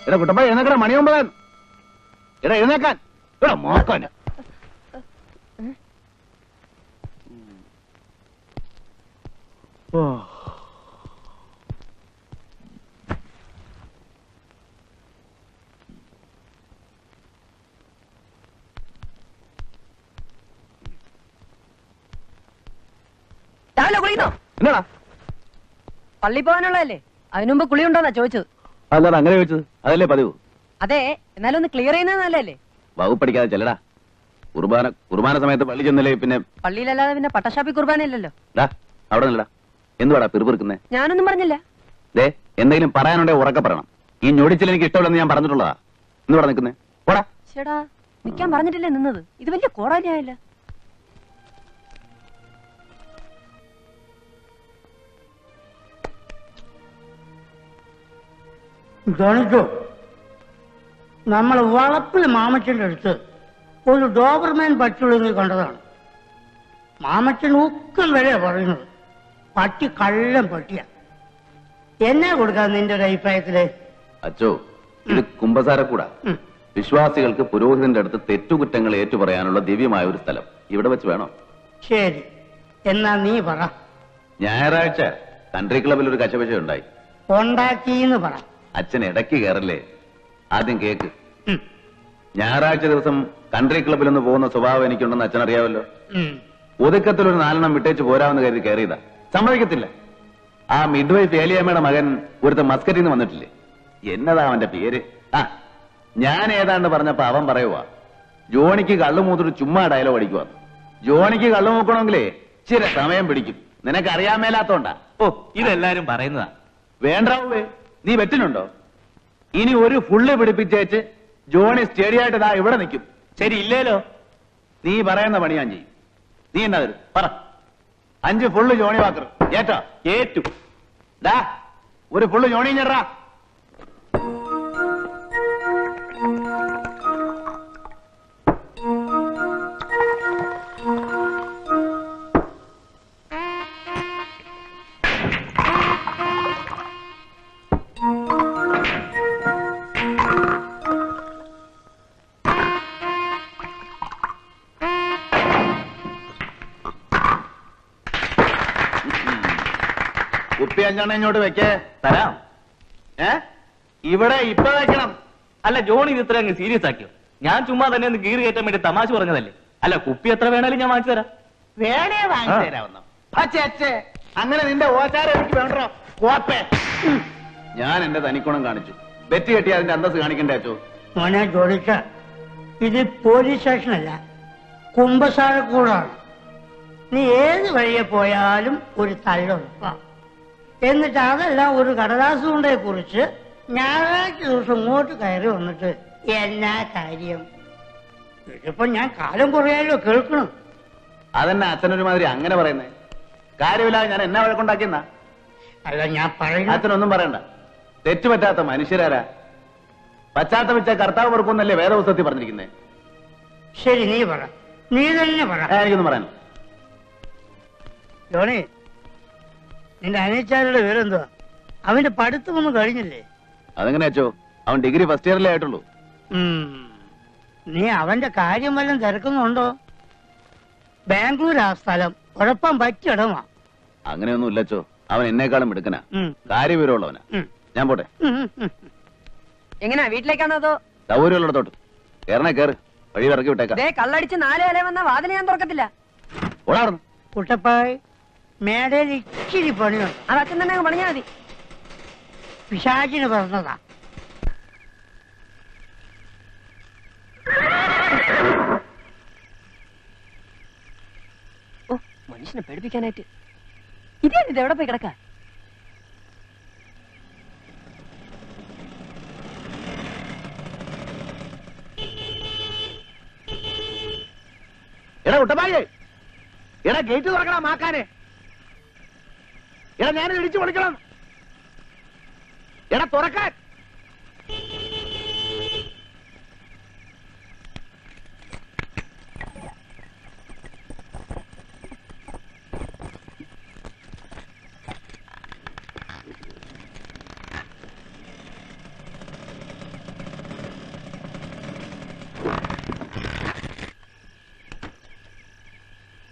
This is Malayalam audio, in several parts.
എടാ കുട്ടപ്പ എഴുന്നേക്കട മണി 9. എടാ എഴുന്നേക്കാൻ. എടാ മോക്കോനെ. രാവിലെ കുളിക്കുന്നോ? എന്നാടാ പള്ളി പോകാനുള്ളതല്ലേ? അതിനു മുമ്പ് കുളി ഉണ്ടോന്നാ ചോദിച്ചത്. അല്ലാതെ അങ്ങനെ ചോദിച്ചത്? അതല്ലേ പതിവ്. അതെ, എന്നാലും ഒന്ന് ക്ലിയർ ചെയ്യുന്നത് നല്ലല്ലേ? വകുപ്പ് പഠിക്കാതെ ചെല്ലടാ. കുർബാന സമയത്ത് പള്ളി ചെന്നല്ലേ പിന്നെ? പള്ളിയിലല്ലാതെ പിന്നെ പട്ടശാപ്പി കുർബാനയില്ലല്ലോ. അവിടെ നില്ലടാ. എന്തുവാടാ പിറുപിറുക്കുന്നേ? ഞാനൊന്നും പറഞ്ഞില്ല. ദേ എന്തെങ്കിലും പറയാനുണ്ടെ ഉറക്കെ പറയണം. ഈ ഞൊടിച്ചിൽ എനിക്ക് ഇഷ്ടമില്ലെന്ന് ഞാൻ പറഞ്ഞിട്ടുള്ളതാ. ഇന്ന് ഇവിടെ നിൽക്കുന്നേ പോടാ. ചേടാ നിക്കാൻ പറഞ്ഞിട്ടില്ലേ നിന്നത്? ഇത് വലിയ കോടാലിയായില്ല. ജോണിക്കോ, നമ്മൾ വളപ്പിൽ മാമച്ചന്റെ അടുത്ത് ഒരു ഡോബർമാൻ പറ്റുള്ളത് കണ്ടതാണ്. മാമച്ചൻ ഊക്കം വരെ പറയുന്നത് പട്ടി കള്ളം പട്ടിയ. എന്നെ കൊടുക്കാൻ നിന്റെ ഒരു അഭിപ്രായത്തില്? അച്ചോ, ഇത് കുമ്പസാരക്കൂടാ. വിശ്വാസികൾക്ക് പുരോഹിതന്റെ അടുത്ത് തെറ്റുകുറ്റങ്ങൾ ഏറ്റുപറയാനുള്ള ദിവ്യമായ ഒരു സ്ഥലം ഇവിടെ വെച്ച് വേണോ? ശരി, എന്നാ നീ പറ. ഞായറാഴ്ച കൺട്രി ക്ലബിൽ ഒരു കശപശ ഉണ്ടായി. ഉണ്ടാക്കിന്ന് പറ. അച്ഛൻ ഇടയ്ക്ക് കയറല്ലേ, ആദ്യം കേക്ക്. ഞായറാഴ്ച ദിവസം കൺട്രി ക്ലബിൽ ഒന്ന് പോകുന്ന സ്വഭാവം എനിക്കുണ്ടെന്ന് അച്ഛൻ അറിയാമല്ലോ. ഒതുക്കത്തിൽ ഒരു 4 വിട്ടേച്ച് പോരാമെന്ന് കരുതി കയറിയതാ. സമ്മതിക്കത്തില്ല. ആ മിഡ് വൈഫ് ഏലിയമ്മയുടെ മകൻ ഒരുത്ത മസ്കറ്റിൽ നിന്ന് വന്നിട്ടില്ലേ, എന്നതാ അവന്റെ പേര്? ഞാൻ ഏതാണ്ട് പറഞ്ഞപ്പോ അവൻ പറയുവാ ജോണിക്ക് കള്ളു മൂത്തിട്ട് ചുമ്മാ ഡയലോഗ് അടിക്കുവാ. ജോണിക്ക് കള്ളു മൂക്കണമെങ്കിലേ ഇച്ചിരി സമയം പിടിക്കും. നിനക്ക് അറിയാൻ മേലാത്തോണ്ടാ. ഓ, ഇതെല്ലാരും പറയുന്നതാ. വേണ്ടാവേ, നീ വെറ്റിനുണ്ടോ? ഇനി ഒരു ഫുള്ള് പിടിപ്പിച്ചേച്ച് ജോണി സ്റ്റേഡിയായിട്ട് ഇതാ ഇവിടെ നിൽക്കും. ശരി ഇല്ലേലോ? നീ പറയുന്ന പണി ഞാൻ ചെയ്യും. നീ എന്നാ തരും പറ. 5 ഫുള്ള് ജോണി വാക്കർ ഏറ്റാ? ഏറ്റു. ഡാ ഒരു ഫുള്ള് ജോണി ഞെറാ. കുപ്പി 5 ഇങ്ങോട്ട് വെക്കേ. തരാം. ഇവിടെ ഇപ്പൊ വെക്കണം. അല്ല ജോണി ഇത് ഇത്ര അങ്ങ് സീരിയസ് ആക്കിയോ? ഞാൻ ചുമ്മാ തന്നെ ഒന്ന് ഗീറി കയറ്റാൻ വേണ്ടി തമാശ പറഞ്ഞതല്ലേ. അല്ല കുപ്പി എത്ര വേണേലും ഞാൻ വാങ്ങിച്ചു തരാം. വേണേ വാങ്ങിച്ചു തരാവുന്ന അങ്ങനെ നിന്റെ ഓച്ചാരം എനിക്ക് വേണ്ടോ? കോപ്പേ, ഞാൻ എന്റെ തനിക്കുണം കാണിച്ചു. ബെറ്റ് കെട്ടി അതിന്റെ അന്തസ് കാണിക്കണ്ടേ അച്ചോ? മോനെ ജോലിക്ക, ഇത് പോലീസ് സ്റ്റേഷനല്ല, കുമ്പസാരക്കൂടാണ്. നീ ഏത് വഴിയെ പോയാലും ഒരു തള്ളുറപ്പാണ്. എന്നിട്ട് അതെല്ലാം ഒരു കടലാസ് കൊണ്ടേ കുറിച്ച് ഞായറാഴ്ച ദിവസം ഇങ്ങോട്ട് കയറി വന്നിട്ട് എന്നാ കാര്യം? ഇതിപ്പോ ഞാൻ കാലം കുറയാലോ കേൾക്കണം. അതെന്നെ അച്ഛനൊരുമാതിരി അങ്ങനെ പറയുന്നേ? കാര്യമില്ലാതെ ഞാൻ എന്നാ വഴക്കുണ്ടാക്കിയെന്നാ? അല്ല ഞാൻ പറയുന്ന അച്ഛനൊന്നും പറയണ്ട. തെറ്റുപറ്റാത്ത മനുഷ്യരാരാ? പശ്ചാത്തപിച്ച കർത്താവ് പൊറുക്കുന്നല്ലേ വേദപുസ്തകത്തിൽ പറഞ്ഞിരിക്കുന്നേ. ശരി, നീ പറ, നീ തന്നെ പറ. എനിക്കൊന്നും പറയാൻ. ജോണി, നിന്റെ അനിയച്ചാരുടെ വിവരെന്തുവാ? അവന്റെ പഠിത്തമൊന്നും കഴിഞ്ഞില്ലേ? അതെങ്ങനെ അച്ചോ? അവൻ ഡിഗ്രി ഫസ്റ്റ് ഇയറിലേ ആയിട്ടുള്ളൂ. നീ അവന്റെ കാര്യം വല്ലതും തിരക്കുന്നുണ്ടോ? ബാംഗ്ലൂരാ സ്ഥലം, കുഴപ്പം പറ്റിയിടമാ. അങ്ങനെയൊന്നും ഇല്ലച്ചോ. അവൻ എന്നെക്കാളും എടുക്കനാ, കാര്യവിവരമുള്ളവനാ. ഞാൻ പോട്ടെ. എങ്ങനെയാ, വീട്ടിലേക്കാണോ അതോ സൗകര്യമുള്ളിടത്തോട്ട്? കേറണേ കേറ്, വഴി ഇറക്കി വിട്ടേക്കാം. കള്ളടിച്ച് 4 വില വന്ന വാതിൽ ഞാൻ തുറക്കത്തില്ല. ഓടാറുന്നു കുട്ടപ്പായ്, മേടയിൽ ഇച്ചിരി പണിയുണ്ട്. അത് അച്ഛൻ തന്നെ പണിഞ്ഞാ മതി. പിശാചിന് പറഞ്ഞതാ. ഓ, മനുഷ്യനെ പേടിപ്പിക്കാനായിട്ട്. ഇത് എവിടെ പോയി കിടക്ക? എടാ കുട്ടപ്പായേ, എടാ ഗേറ്റ് തുറക്കണം മാക്കാനെ. എടാ ഞാനിത് ഇടിച്ചു പൊളിക്കണം. എടാ തുറക്കാൻ.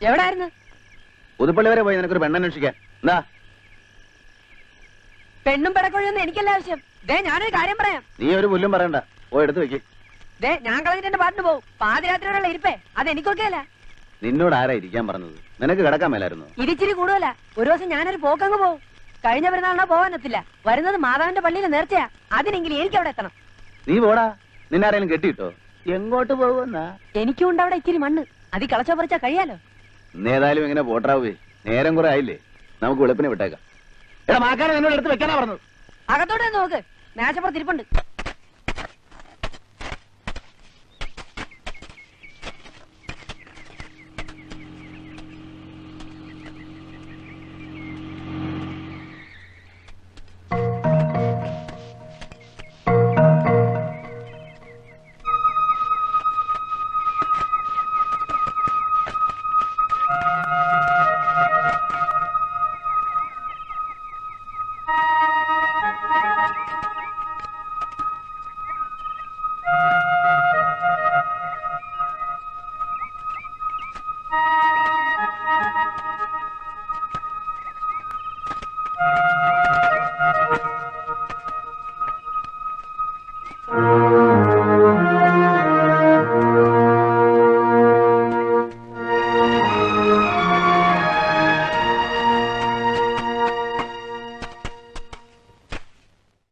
എവിടായിരുന്നു? പുതുപ്പള്ളി വരെ പോയി നിനക്കൊരു പെണ്ണന്വേഷിക്കാൻ. എന്താ? പെണ്ണും പിടക്കൊഴിയൊന്നും എനിക്കല്ല ആവശ്യം. ദേ ഞാനൊരു കാര്യം പറയാം. നീ ഒരു പുല്ലും പറയണ്ട, പോയി എടുത്ത് വെക്ക്. ദേ ഞാൻ കളഞ്ഞിട്ട് എന്റെ പാട്ടിന് പോകും. പാതിരാത്രിയോടുള്ള ഇരിപ്പേ അത് എനിക്കൊക്കെ അല്ല. നിന്നോട് ആരാ ഇരിക്കാൻ പറഞ്ഞത്? നിനക്ക് കിടക്കാൻ മേലായിരുന്നു. ഇതിച്ചിരി കൂടുതലാ. ഒരു ദിവസം ഞാനൊരു പോക്കങ്ങ് പോകും. കഴിഞ്ഞ പെരുന്നാളിനോ പോകാനെത്തില്ല. വരുന്നത് മാതാവിന്റെ പള്ളിയിലെ നേർച്ചയാ. അതിനെങ്കിലും എനിക്ക് അവിടെ എത്തണം. നീ പോടാ. നിന്നാരേലും കെട്ടിയിട്ടോ? എങ്ങോട്ട് പോകുന്നാ? എനിക്കും ഉണ്ട് അവിടെ ഇച്ചിരി മണ്ണ്. അതി കളച്ചോ പറിച്ചാ കഴിയാലോ. ഇന്നേതായാലും ഇങ്ങനെ പോട്ടാവേ. നേരം കുറെ ആയില്ലേ, നമുക്ക് വെളുപ്പിനെ വിട്ടേക്കാം. എടാ മാക്കാനെ നിന്നോട് എടുത്ത് വെക്കാനാ പറഞ്ഞത്. അകത്തോട്ട് നോക്ക്, മേശപ്പുറത്ത് ഇരിപ്പുണ്ട്.